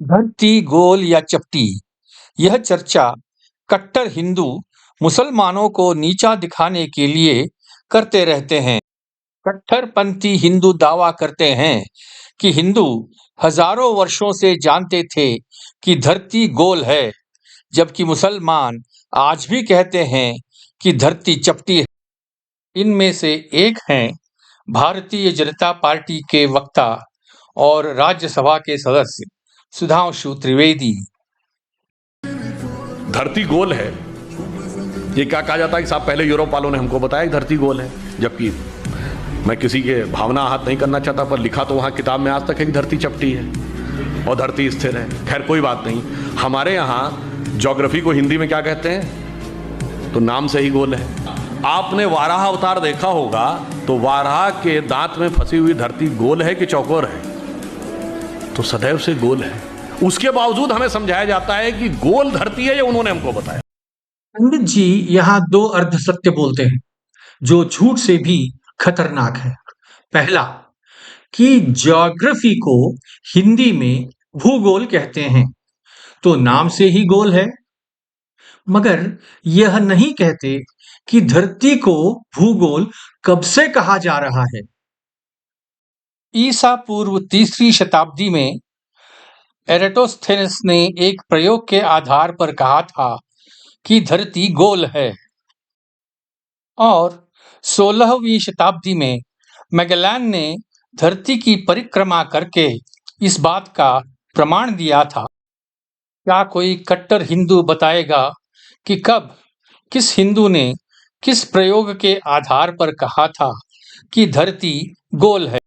धरती गोल या चपटी, यह चर्चा कट्टर हिंदू मुसलमानों को नीचा दिखाने के लिए करते रहते हैं। कट्टरपंथी हिंदू दावा करते हैं कि हिंदू हजारों वर्षों से जानते थे कि धरती गोल है, जबकि मुसलमान आज भी कहते हैं कि धरती चपटी है। इनमें से एक हैं भारतीय जनता पार्टी के वक्ता और राज्यसभा के सदस्य सुधांशु त्रिवेदी। धरती गोल है, ये क्या कहा जाता है कि साहब पहले यूरोप वालों ने हमको बताया कि धरती गोल है, जबकि मैं किसी के भावना आहत नहीं करना चाहता, पर लिखा तो वहाँ किताब में आज तक है कि धरती चपटी है और धरती स्थिर है। खैर कोई बात नहीं। हमारे यहाँ ज्योग्राफी को हिंदी में क्या कहते हैं, तो नाम से ही गोल है। आपने वाराह अवतार देखा होगा, तो वाराह के दांत में फंसी हुई धरती गोल है कि चौकोर है, तो सदैव से गोल है। उसके बावजूद हमें समझाया जाता है कि गोल धरती है, ये उन्होंने हमको बताया। पंडित जी यहाँ दो अर्ध सत्य बोलते हैं जो झूठ से भी खतरनाक है। पहला, कि ज्योग्राफी को हिंदी में भूगोल कहते हैं, तो नाम से ही गोल है, मगर यह नहीं कहते कि धरती को भूगोल कब से कहा जा रहा है। ईसा पूर्व 3री शताब्दी में एराटोस्थेनेस ने एक प्रयोग के आधार पर कहा था कि धरती गोल है, और 16वीं शताब्दी में मैगेलन ने धरती की परिक्रमा करके इस बात का प्रमाण दिया था। क्या कोई कट्टर हिंदू बताएगा कि कब किस हिंदू ने किस प्रयोग के आधार पर कहा था कि धरती गोल है?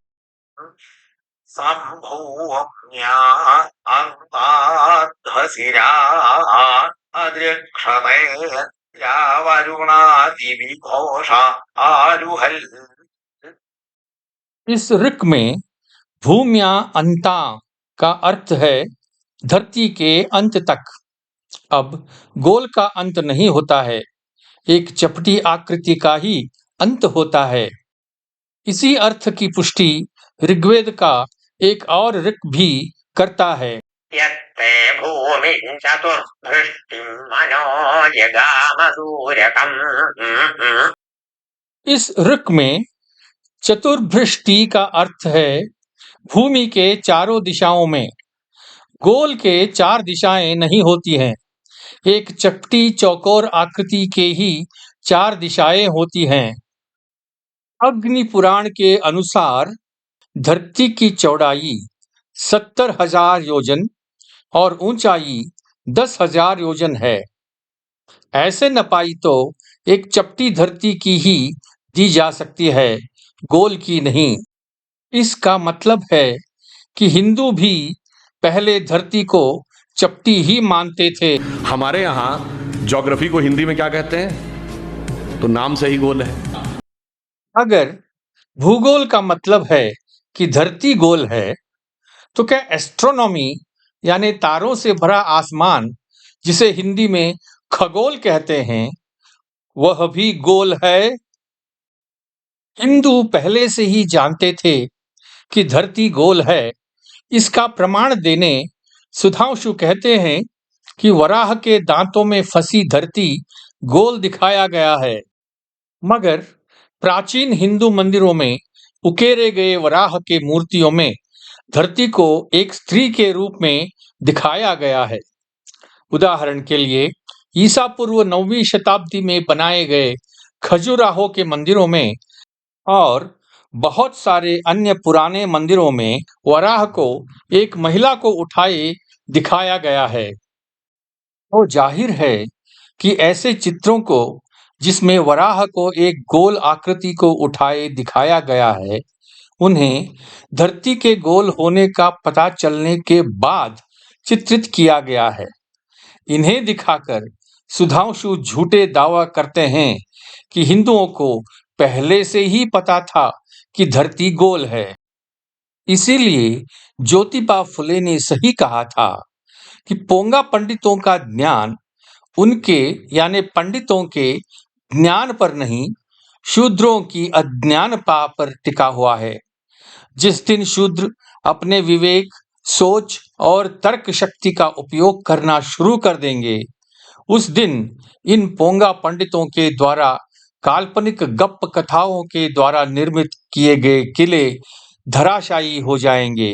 इस ऋक में भूम्या अंता का अर्थ है धरती के अंत तक। अब गोल का अंत नहीं होता है, एक चपटी आकृति का ही अंत होता है। इसी अर्थ की पुष्टि ऋग्वेद का एक और ऋक भी करता है। इस ऋक में चतुर्भृष्टि का अर्थ है भूमि के चारों दिशाओं में। गोल के 4 दिशाएं नहीं होती हैं, एक चपटी चौकोर आकृति के ही 4 दिशाएं होती हैं। अग्नि पुराण के अनुसार धरती की चौड़ाई 70,000 योजन और ऊंचाई 10,000 योजन है। ऐसे नपाई तो एक चपटी धरती की ही दी जा सकती है, गोल की नहीं। इसका मतलब है कि हिंदू भी पहले धरती को चपटी ही मानते थे। हमारे यहाँ ज्योग्राफी को हिंदी में क्या कहते हैं, तो नाम से ही गोल है। अगर भूगोल का मतलब है कि धरती गोल है, तो क्या एस्ट्रोनॉमी यानी तारों से भरा आसमान, जिसे हिंदी में खगोल कहते हैं, वह भी गोल है? हिंदू पहले से ही जानते थे कि धरती गोल है। इसका प्रमाण देने सुधांशु कहते हैं कि वराह के दांतों में फंसी धरती गोल दिखाया गया है, मगर प्राचीन हिंदू मंदिरों में उकेरे गए वराह के मूर्तियों में धरती को एक स्त्री के रूप में दिखाया गया है। उदाहरण के लिए ईसा पूर्व 9वीं शताब्दी में बनाए गए खजुराहो के मंदिरों में और बहुत सारे अन्य पुराने मंदिरों में वराह को एक महिला को उठाए दिखाया गया है। तो जाहिर है कि ऐसे चित्रों को जिसमें वराह को एक गोल आकृति को उठाए दिखाया गया है, उन्हें धरती के गोल होने का पता चलने के बाद चित्रित किया गया है। इन्हें दिखाकर सुधांशु झूठे दावा करते हैं कि हिंदुओं को पहले से ही पता था कि धरती गोल है। इसीलिए ज्योतिबा फुले ने सही कहा था कि पोंगा पंडितों का ज्ञान उनके यानी पंडितों के ज्ञान पर नहीं, शूद्रों की अज्ञानता पर टिका हुआ है। जिस दिन शूद्र अपने विवेक, सोच और तर्क शक्ति का उपयोग करना शुरू कर देंगे, उस दिन इन पोंगा पंडितों के द्वारा काल्पनिक गप्प कथाओं के द्वारा निर्मित किए गए किले धराशायी हो जाएंगे।